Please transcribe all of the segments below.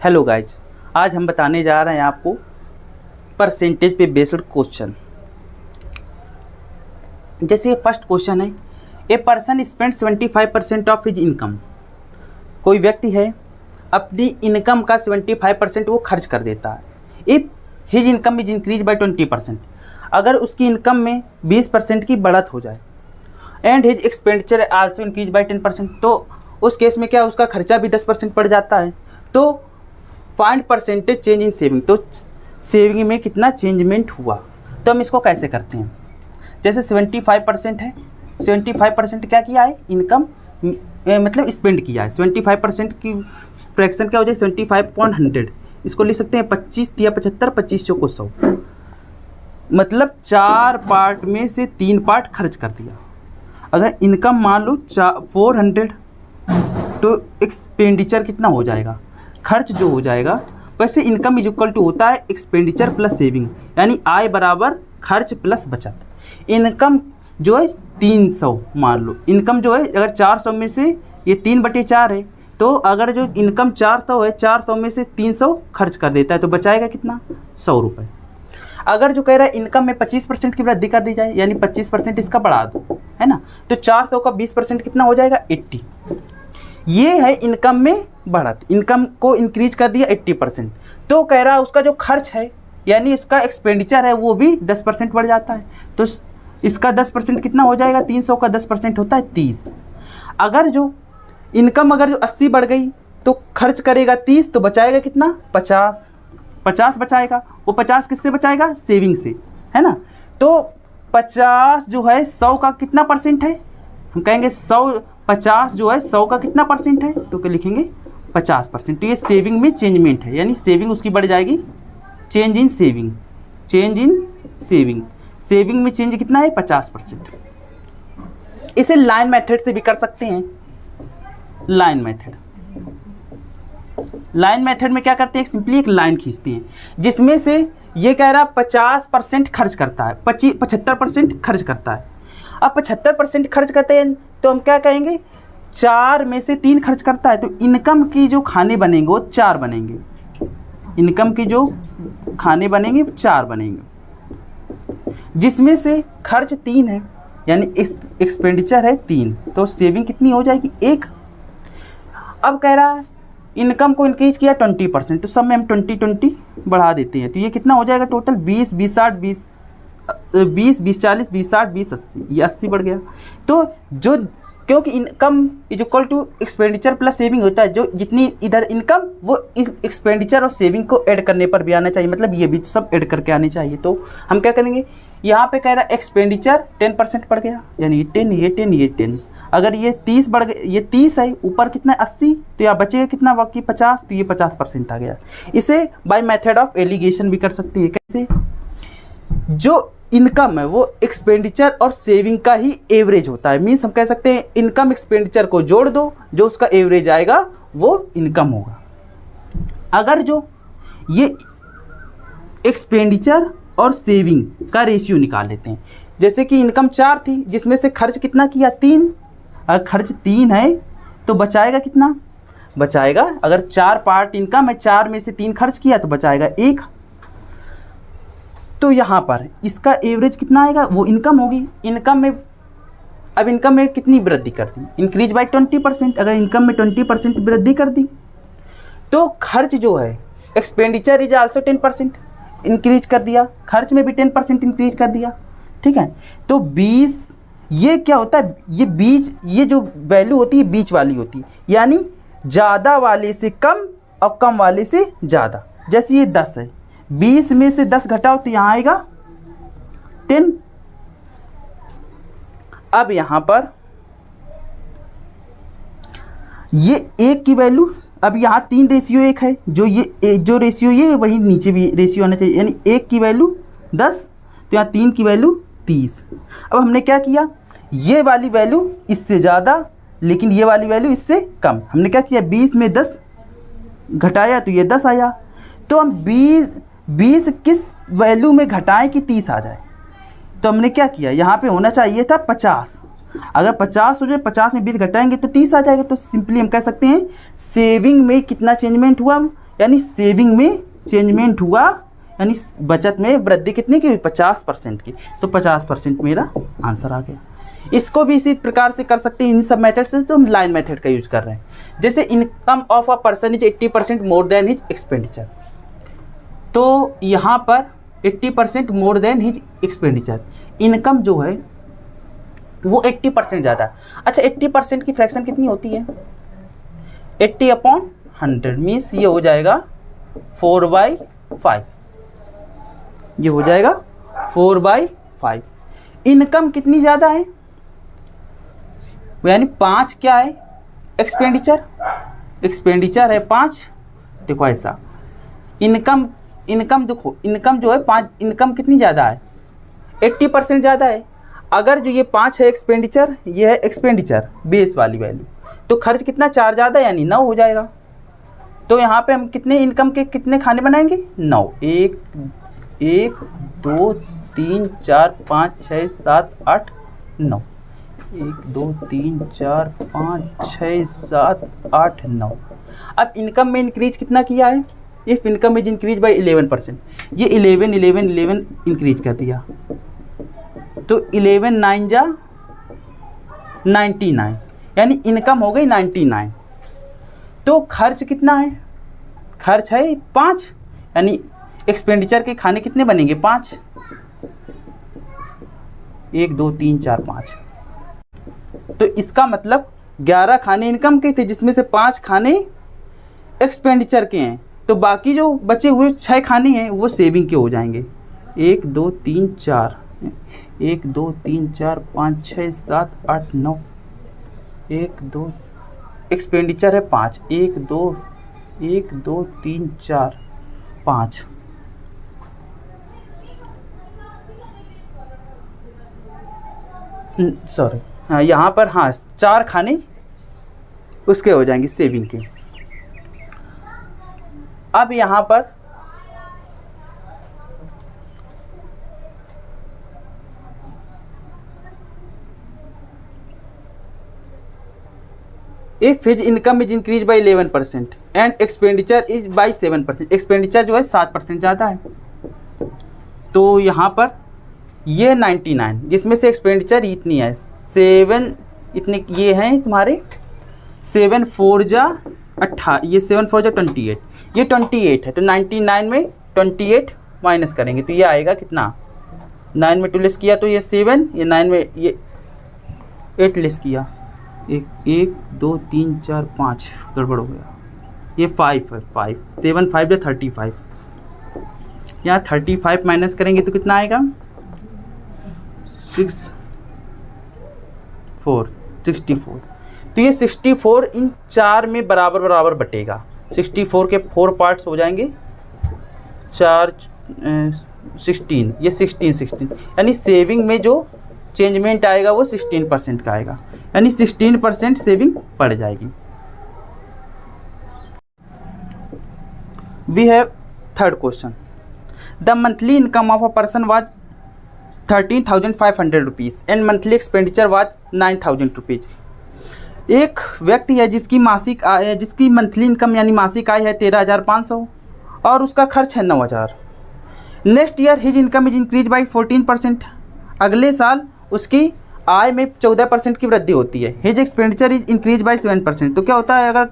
Hello guys, आज हम बताने जा रहे हैं आपको परसेंटेज पे बेस्ड क्वेश्चन। जैसे फर्स्ट क्वेश्चन है, a person spend 75% of his income. कोई व्यक्ति है अपनी इनकम का 75% वो खर्च कर देता है। If his income is increase by 20%, अगर उसकी इनकम में 20% की बढ़त हो जाए, and his expenditure also increase by 10%, तो उस केस में क्या उसका खर्चा भी 10% बढ़ जाता है। तो find percentage change in saving, तो सेविंग में कितना चेंजमेंट हुआ। तो हम इसको कैसे करते हैं, जैसे 75% है, 75% क्या किया है, इनकम मतलब स्पेंड किया है। 75% की फ्रैक्शन क्या हो जाए, 75/100, इसको लिख सकते हैं 25 या 75, 25 चौको 100, मतलब 4 पार्ट में से 3 पार्ट खर्च कर दिया। अगर इनकम मान लो 400, तो एक्सपेंडिचर कितना हो जाएगा, खर्च जो हो जाएगा। वैसे इनकम इज इक्वल टू होता है एक्सपेंडिचर प्लस सेविंग, यानी आय बराबर खर्च प्लस बचत। इनकम जो है 300 मान लो, इनकम जो है अगर 400 में से ये 3/4 है, तो अगर जो इनकम 400 है, 400 में से 300 खर्च कर देता है, तो बचाएगा कितना, 100 रुपये। अगर जो कह रहा है इनकम में 25% की वृद्धि कर दी जाए, यानी 25% इसका बढ़ा दो, है ना, तो 400 का 20% कितना हो जाएगा, 80। ये है इनकम में बढ़त, इनकम को इंक्रीज कर दिया 80%। तो कह रहा है उसका जो खर्च है, यानी इसका एक्सपेंडिचर है, वो भी 10% बढ़ जाता है। तो इसका 10% कितना हो जाएगा, 300 का 10% होता है 30। अगर जो इनकम अगर जो 80 बढ़ गई, तो खर्च करेगा 30, तो बचाएगा कितना, 50 बचाएगा। वो 50 किससे बचाएगा, सेविंग से, है ना। तो 50 जो है 100 का कितना परसेंट है, हम कहेंगे 50 जो है 100 का कितना परसेंट है, तो क्या लिखेंगे, 50%। तो ये सेविंग में चेंजमेंट है, यानी सेविंग उसकी बढ़ जाएगी। Change in saving, change in saving, saving में चेंज कितना है, 50%। इसे लाइन मेथड से भी कर सकते हैं। लाइन मेथड में क्या करते हैं, सिंपली एक लाइन खींचते हैं, जिसमें से ये कह रहा 50% खर्च करता है, 75% खर्च करता है। अब 75% खर्च करते हैं, तो हम क्या कहेंगे, 4 में से 3 खर्च करता है, तो इनकम की जो खाने बनेंगे वो 4 बनेंगे। इनकम की जो खाने बनेंगे 4 बनेंगे, जिसमें से खर्च 3 है, यानी एक्सपेंडिचर है 3, तो सेविंग कितनी हो जाएगी, 1। अब कह रहा है इनकम को इंक्रीज किया 20%, तो सब में हम 20 बढ़ा देते हैं, तो ये कितना हो जाएगा टोटल, 20 20 60 20 20 40 20 60 20 80, ये 80 बढ़ गया। तो जो क्योंकि income is equal to expenditure plus saving होता है, जो जितनी इधर इनकम वो एक्सपेंडिचर और सेविंग को ऐड करने पर भी आना चाहिए, मतलब ये भी सब ऐड करके आने चाहिए। तो हम क्या करेंगे, यहाँ पे कह रहा है एक्सपेंडिचर 10% बढ़ गया, यानी 10 ये 10 ये 10। अगर ये 30 बढ़ गए, ये 30 है, ऊपर कितना 80, तो यहाँ बचेगा कितना, बाकी 50, तो ये 50% आ गया। इसे बाय मेथड ऑफ एलिगेशन भी कर सकते हैं। कैसे, जो इनकम है वो एक्सपेंडिचर और सेविंग का ही एवरेज होता है। मीन्स हम कह सकते हैं इनकम एक्सपेंडिचर को जोड़ दो, जो उसका एवरेज आएगा वो इनकम होगा। अगर जो ये एक्सपेंडिचर और सेविंग का रेशियो निकाल लेते हैं, जैसे कि इनकम 4 थी, जिसमें से खर्च कितना किया, 3। अगर खर्च 3 है, तो बचाएगा कितना, बचाएगा, अगर 4 पार्ट इनकम है, 4 में से 3 खर्च किया, तो बचाएगा 1। तो यहाँ पर इसका एवरेज कितना आएगा, वो इनकम होगी। इनकम में अब इनकम में कितनी वृद्धि कर दी, इंक्रीज बाय 20%। अगर इनकम में 20% वृद्धि कर दी, तो खर्च जो है एक्सपेंडिचर इज आल्सो 10% इंक्रीज कर दिया, खर्च में भी 10% इंक्रीज कर दिया, ठीक है। तो 20, ये क्या होता है, ये बीच, ये जो वैल्यू होती है बीच वाली होती है, यानी ज़्यादा वाले से कम और कम वाले से ज़्यादा। जैसे ये 10 है, 20 में से 10 घटाओ, तो यहाँ आएगा 10। अब यहाँ पर ये 1 की वैल्यू, अब यहाँ 3:1 है, जो ये जो रेशियो ये वही नीचे भी रेशियो आना चाहिए, यानी 1 की वैल्यू 10, तो यहाँ 3 की वैल्यू 30। अब हमने क्या किया, ये वाली वैल्यू इससे ज़्यादा, लेकिन ये वाली वैल्यू इससे कम। हमने क्या किया, 20 में 10 घटाया, तो ये 10 आया। तो हम 20 किस वैल्यू में घटाएं कि 30 आ जाए, तो हमने क्या किया, यहाँ पे होना चाहिए था 50। अगर 50 हो जाए, 50 में 20 घटाएंगे तो 30 आ जाएगा। तो सिंपली हम कह सकते हैं सेविंग में कितना चेंजमेंट हुआ, यानी सेविंग में चेंजमेंट हुआ, यानी बचत में वृद्धि कितनी की हुई, 50% की। तो 50% मेरा आंसर आ गया। इसको भी इसी प्रकार से कर सकते हैं इन सब मेथड से, तो हम लाइन मेथड का यूज कर रहे हैं। जैसे income of a person is 80% more than his expenditure, तो यहाँ पर 80% more than his expenditure, income जो है वो 80% ज़्यादा है। अच्छा 80% की फ्रैक्शन कितनी होती है, 80/100 मीन्स ये हो जाएगा 4/5, ये हो जाएगा 4/5। इनकम कितनी ज़्यादा है, यानी 5 क्या है एक्सपेंडिचर, एक्सपेंडिचर है 5। देखो ऐसा इनकम देखो इनकम जो है 5, इनकम कितनी ज़्यादा है 80% ज़्यादा है। अगर जो ये 5 है एक्सपेंडिचर, ये है एक्सपेंडिचर बेस वाली वैल्यू, तो खर्च कितना 4 ज़्यादा यानी 9 हो जाएगा। तो यहाँ पे हम कितने इनकम के कितने खाने बनाएंगे 9, 1 2 3 4 5 6 7 8 9, 1 2 3 4 5 6 7 8 9। अब इनकम में इंक्रीज कितना किया है, if income is increase by 11%, ये 11 इंक्रीज कर दिया, तो 11 9 जा 99, यानी इनकम हो गई 99। तो खर्च कितना है, खर्च है 5, यानी एक्सपेंडिचर के खाने कितने बनेंगे 5, 1 2 3 4 5। तो इसका मतलब 11 खाने इनकम के थे, जिसमें से 5 खाने एक्सपेंडिचर के हैं, तो बाकी जो बचे हुए 6 खाने हैं वो सेविंग के हो जाएंगे। 1 2 3 4, 1 2 3 4 5 6 7 8 9, 1 2 एक्सपेंडिचर है 5, 1 2 3 4 5, सॉरी हाँ यहाँ पर हाँ 4 खाने उसके हो जाएंगे सेविंग के। अब यहाँ पर if his income is increase by 11% and expenditure is by 7%, expenditure जो है 7% ज़्यादा है, तो यहाँ पर ये 99, जिसमें से एक्सपेंडिचर इतनी है 7, इतने ये हैं तुम्हारे 7 4 जा 18, ये 7 4 जा 28, ये 28 है, तो 99 में 28 माइनस करेंगे तो ये आएगा कितना, 9 में 2 लेस किया तो ये 7, ये 9 में ये 8 लेस किया, 1 2 3 4 5 गड़बड़ हो गया, ये 5 है, 5 7 5 या 35, यहाँ 35 माइनस करेंगे तो कितना आएगा 64, तो ये 64 इन 4 में बराबर बराबर बटेगा, 64 के 4 पार्ट्स हो जाएंगे 4 16, ये 16 यानी सेविंग में जो चेंजमेंट आएगा वो 16% का आएगा, यानी 16% सेविंग बढ़ जाएगी। We have third question, the monthly income of a person was 13,500 rupees and monthly expenditure was 9,000 rupees. एक व्यक्ति है जिसकी मासिक आय, जिसकी मंथली इनकम यानी मासिक आय है 13,500 और उसका खर्च है 9,000। Next year his income is increase by 14%, अगले साल उसकी आय में 14% की वृद्धि होती है। His expenditure is increase by 7%, तो क्या होता है अगर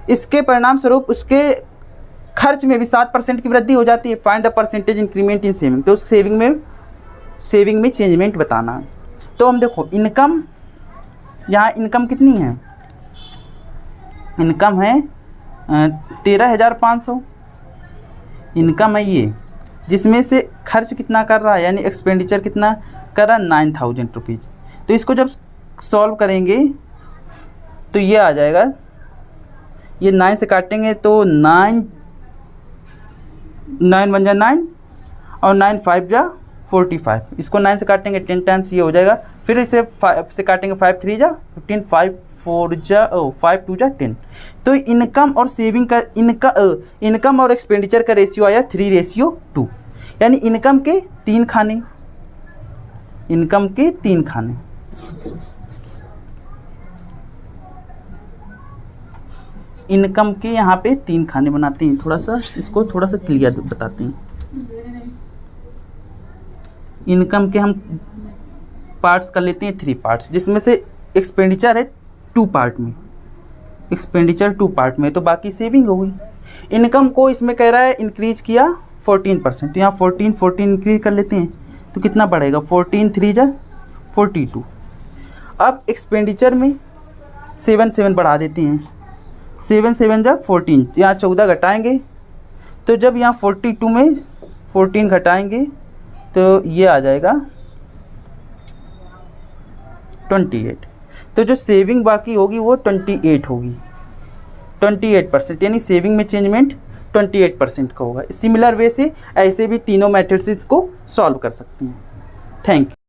इसके परिणाम स्वरूप उसके खर्च में भी 7% की वृद्धि हो जाती है। Find the percentage increment in saving, तो उस सेविंग में चेंजमेंट बताना है। तो हम देखो इनकम, यहाँ इनकम कितनी है, इनकम है 13,500 इनकम है ये, जिसमें से खर्च कितना कर रहा है यानी एक्सपेंडिचर कितना कर रहा है 9,000 रुपीज़। तो इसको जब सॉल्व करेंगे तो ये आ जाएगा, ये 9 से काटेंगे तो 9 1 जा 9 और 9 5 जा 45, इसको 9 से काटेंगे 10 टाइम्स, ये हो जाएगा। फिर इसे 5 से काटेंगे 5 3 जा 15, 5 4 जा 5 2 जा 10। तो इनकम और सेविंग का इनकम और एक्सपेंडिचर का रेशियो आया 3:2, यानी इनकम के 3 खाने, इनकम के 3 खाने। इनकम के यहाँ पे 3 खाने बनाते हैं, थोड़ा सा इसको थोड़ा सा क्लियर बताते हैं। इनकम के हम पार्ट्स कर लेते हैं 3 पार्ट्स, जिसमें से एक्सपेंडिचर है 2 पार्ट में, एक्सपेंडिचर 2 पार्ट में, तो बाकी सेविंग हो गई। इनकम को इसमें कह रहा है इंक्रीज किया 14%, तो यहाँ 14 इंक्रीज कर लेते हैं तो कितना बढ़ेगा, 14 3 जा 42। अब एक्सपेंडिचर में 7 बढ़ा देते हैं, 7 जा 14, यहाँ 14 घटाएंगे तो जब यहाँ 42 में 14 घटाएंगे तो ये आ जाएगा 28। तो जो सेविंग बाकी होगी वो 28 होगी, 28%, यानी सेविंग में चेंजमेंट 28% का होगा। सिमिलर वे से ऐसे भी तीनों मेथड से इसको सॉल्व कर सकते हैं। Thank you.